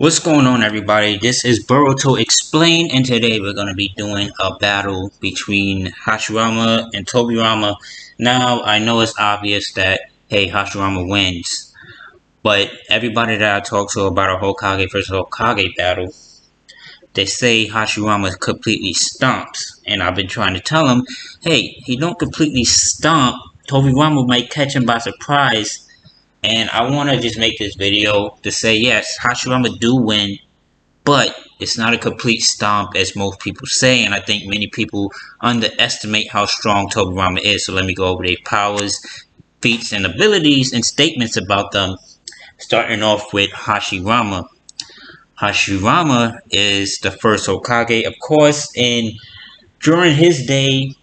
What's going on, everybody? This is Boruto Explained, and today we're going to be doing a battle between Hashirama and Tobirama. Now, I know it's obvious that, hey, Hashirama wins, but everybody that I talk to about a Hokage versus Hokage battle, they say Hashirama completely stomps, and I've been trying to tell them, hey, he don't completely stomp. Tobirama might catch him by surprise. And I want to just make this video to say, yes, Hashirama do win, but it's not a complete stomp as most people say, and I think many people underestimate how strong Tobirama is. So let me go over their powers, feats, and abilities and statements about them, starting off with Hashirama. Hashirama is the first Hokage, of course, and during his day,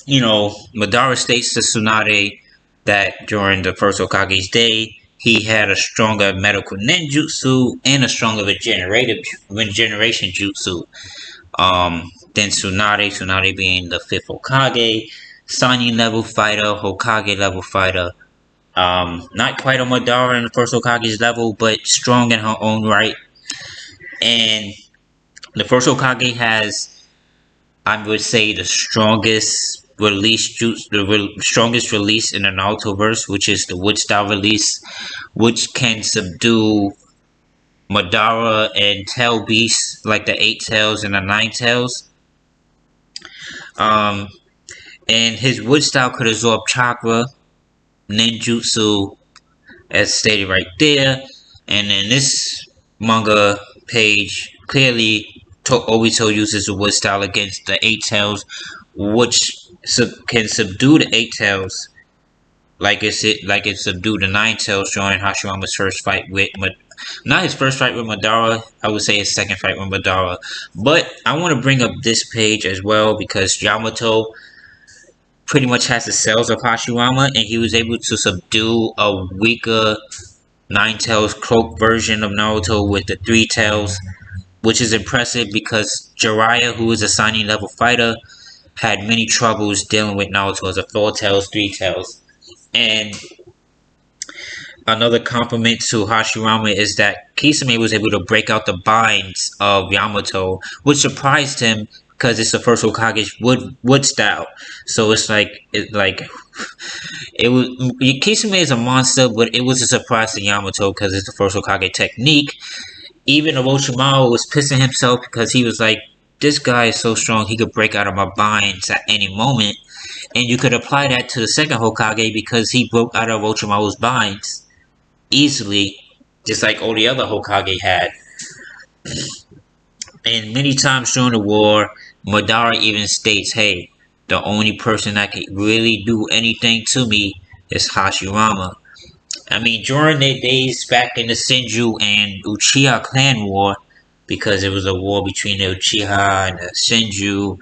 Madara states to Tsunade that during the first Hokage's day, he had a stronger medical ninjutsu and a stronger regeneration jutsu than Tsunade. Tsunade being the fifth Hokage, Sannin level fighter, Hokage level fighter. Not quite a Madara in the first Hokage's level, but strong in her own right. And the first Hokage has, I would say, the strongest release strongest release in the Naruto verse, which is the wood style release, which can subdue Madara and tail beasts like the 8 tails and the 9 tails. And his wood style could absorb chakra, ninjutsu, as stated right there. And in this manga page, clearly Obito uses the wood style against the 8 tails, which can subdue the 8 tails, like it subdued the 9 tails during Hashirama's first fight with not his first fight with Madara. I would say his second fight with Madara. But I want to bring up this page as well because Yamato pretty much has the cells of Hashirama, and he was able to subdue a weaker 9 tails cloak version of Naruto with the 3 tails, which is impressive because Jiraiya, who is a Sannin level fighter, had many troubles dealing with Naruto as a 4 tails, 3 tails. And another compliment to Hashirama is that Kisame was able to break out the binds of Yamato, which surprised him because it's the first Hokage's wood style. So Kisame is a monster, but it was a surprise to Yamato because it's the first Hokage technique. Even Orochimaru was pissing himself because he was like, this guy is so strong, he could break out of my binds at any moment. And you could apply that to the second Hokage because he broke out of Orochimaru's binds easily, just like all the other Hokage had. And many times during the war, Madara even states, hey, the only person that can really do anything to me is Hashirama. I mean, during their days back in the Senju and Uchiha clan war, because it was a war between the Uchiha and the Senju,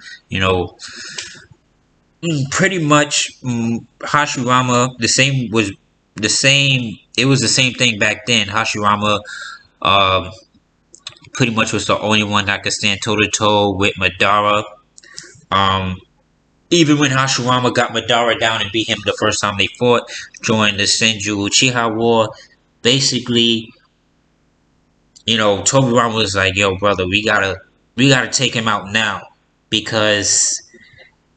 pretty much Hashirama, it was the same thing back then. Hashirama pretty much was the only one that could stand toe to toe with Madara. Even when Hashirama got Madara down and beat him the first time they fought during the Senju Uchiha war, basically, Tobirama was like, yo, brother, we gotta take him out now because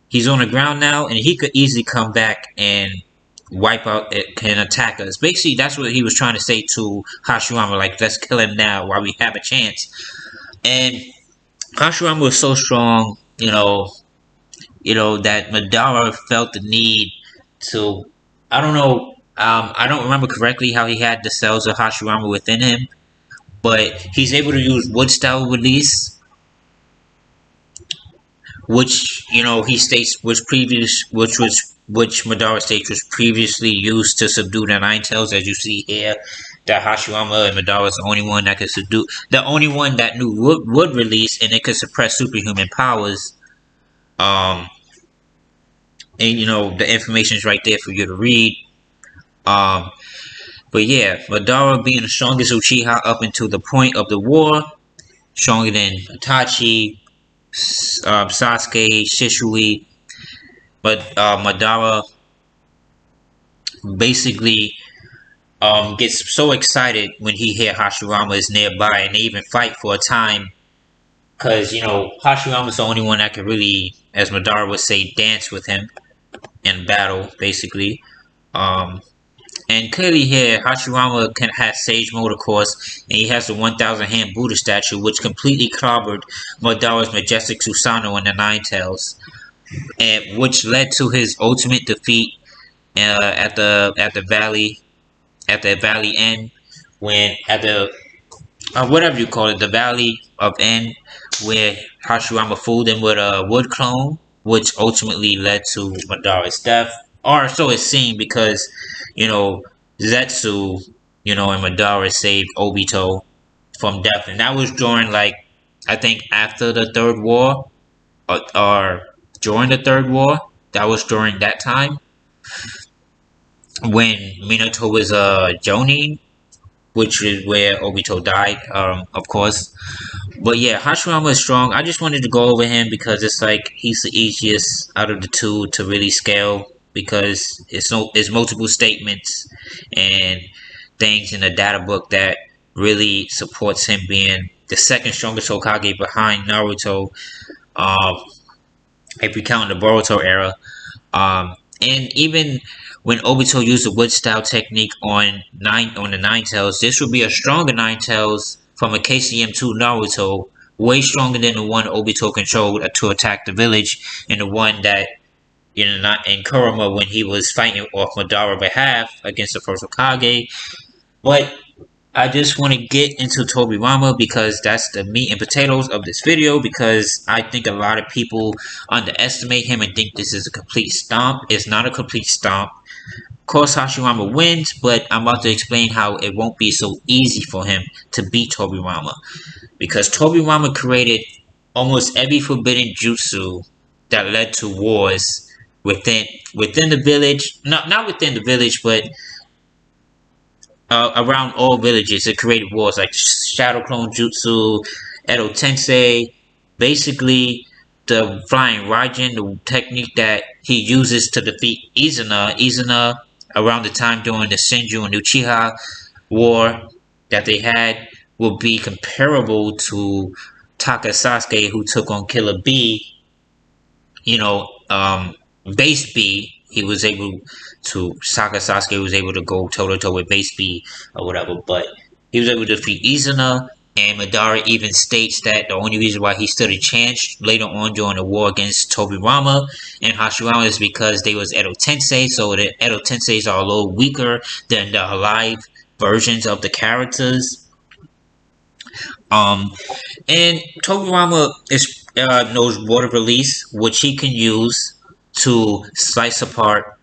he's on the ground now and he could easily come back and wipe out, can attack us. Basically, that's what he was trying to say to Hashirama, like, let's kill him now while we have a chance. And Hashirama was so strong, that Madara felt the need to, I don't know, I don't remember correctly how he had the cells of Hashirama within him, but he's able to use wood style release, which he states which Madara states was previously used to subdue the 9 tails, as you see here. That Hashirama and Madara was the only one that could subdue, the only one that knew wood release, and it could suppress superhuman powers. And the information is right there for you to read. But yeah, Madara being the strongest Uchiha up until the point of the war, stronger than Itachi, Sasuke, Shisui, but Madara basically gets so excited when he hear Hashirama is nearby, and they even fight for a time because Hashirama's the only one that can really, as Madara would say, dance with him in battle, basically. Um, and clearly here, Hashirama can have Sage Mode, of course, and he has the 1,000 hand Buddha statue, which completely clobbered Madara's majestic Susanoo in the Nine Tails, and which led to his ultimate defeat at the valley end, when at the whatever you call it, the Valley of End, where Hashirama fooled him with a wood clone, which ultimately led to Madara's death. Or so it seemed, because, you know, Zetsu, and Madara saved Obito from death. And that was during, like, I think after the Third War, or during the Third War. That was during that time when Minato was Jonin, which is where Obito died, of course. But yeah, Hashirama is strong. I just wanted to go over him because it's like he's the easiest out of the two to really scale, because it's multiple statements and things in the data book that really supports him being the second strongest Hokage behind Naruto, uh, if we count the Boruto era. And even when Obito used the wood style technique on the Nine Tails, this would be a stronger Nine Tails from a KCM2 Naruto, way stronger than the one Obito controlled to attack the village, and the one that in Kurama when he was fighting off Madara's behalf against the first Hokage. But I just want to get into Tobirama because that's the meat and potatoes of this video, because I think a lot of people underestimate him and think this is a complete stomp. It's not a complete stomp. Of course, Hashirama wins, but I'm about to explain how it won't be so easy for him to beat Tobirama, because Tobirama created almost every forbidden jutsu that led to wars within the village. Not within the village, but around all villages. It created wars like Shadow Clone Jutsu, Edo Tensei, basically the Flying Raijin, the technique that he uses to defeat Izuna. Izuna, around the time during the Senju and Uchiha war that they had, will be comparable to Taka Sasuke, who took on Killer B. Base B. He was able to, Sasuke was able to go toe to toe with Base B or whatever, but he was able to defeat Izuna. And Madara even states that the only reason why he stood a chance later on during the war against Tobirama and Hashirama is because they was Edo Tensei, so the Edo Tenseis are a little weaker than the alive versions of the characters. And Tobirama knows water release, which he can use to slice apart,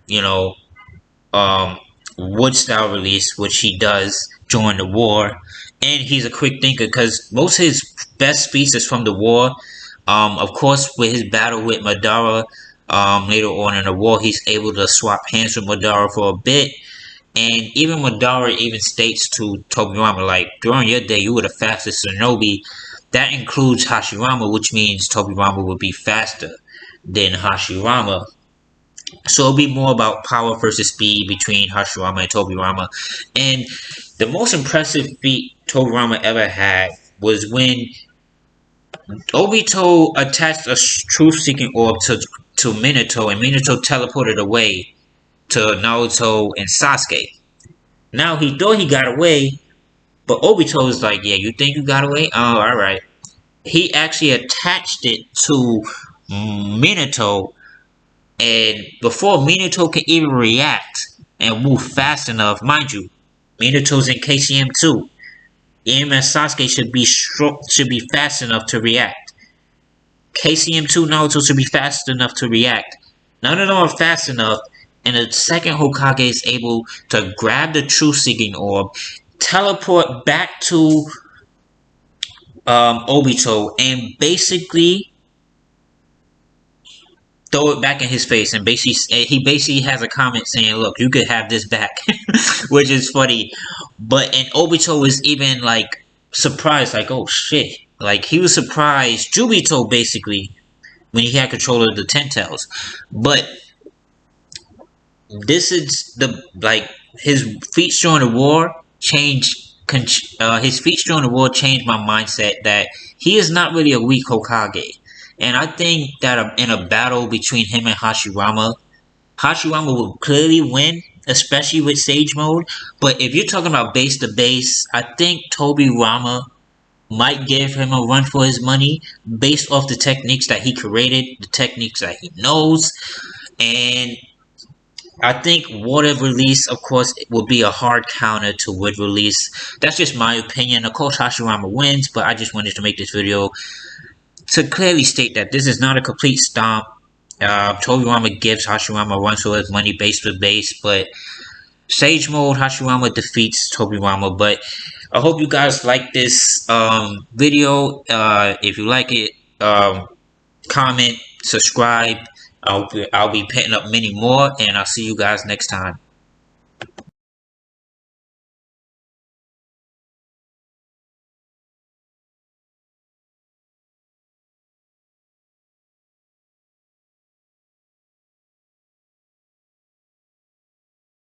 wood style release, which he does during the war. And he's a quick thinker because most of his best speech is from the war. Of course, with his battle with Madara later on in the war, he's able to swap hands with Madara for a bit. And even Madara even states to Tobirama, like, during your day, you were the fastest shinobi. That includes Hashirama, which means Tobirama would be faster than Hashirama. So it'll be more about power versus speed between Hashirama and Tobirama. And the most impressive feat Tobirama ever had was when Obito attached a truth-seeking orb to Minato, and Minato teleported away to Naruto and Sasuke. Now, he thought he got away, but Obito was like, yeah, you think you got away? Oh, alright. He actually attached it to Minato, and before Minato can even react and move fast enough, mind you, Minato's in KCM 2. Him and Sasuke should be fast enough to react. KCM 2 Naruto should be fast enough to react. None of them are fast enough, and the second Hokage is able to grab the truth-seeking orb, teleport back to Obito, and basically throw it back in his face, and he basically has a comment saying, look, you could have this back, which is funny. And Obito was even like surprised, like, oh shit, like he was surprised, Jubito basically, when he had control of the Ten Tails. But this is his feats during the war his feats during the war changed my mindset that he is not really a weak Hokage. And I think that in a battle between him and Hashirama, Hashirama will clearly win, especially with Sage Mode. But if you're talking about base to base, I think Tobirama might give him a run for his money based off the techniques that he created, the techniques that he knows. And I think water release, of course, will be a hard counter to wood release. That's just my opinion. Of course, Hashirama wins, but I just wanted to make this video to clearly state that this is not a complete stomp. Tobirama gives Hashirama a run for his money base to base, but Sage Mode, Hashirama defeats Tobirama. But I hope you guys like this video. If you like it, comment, subscribe. I'll be putting up many more, and I'll see you guys next time.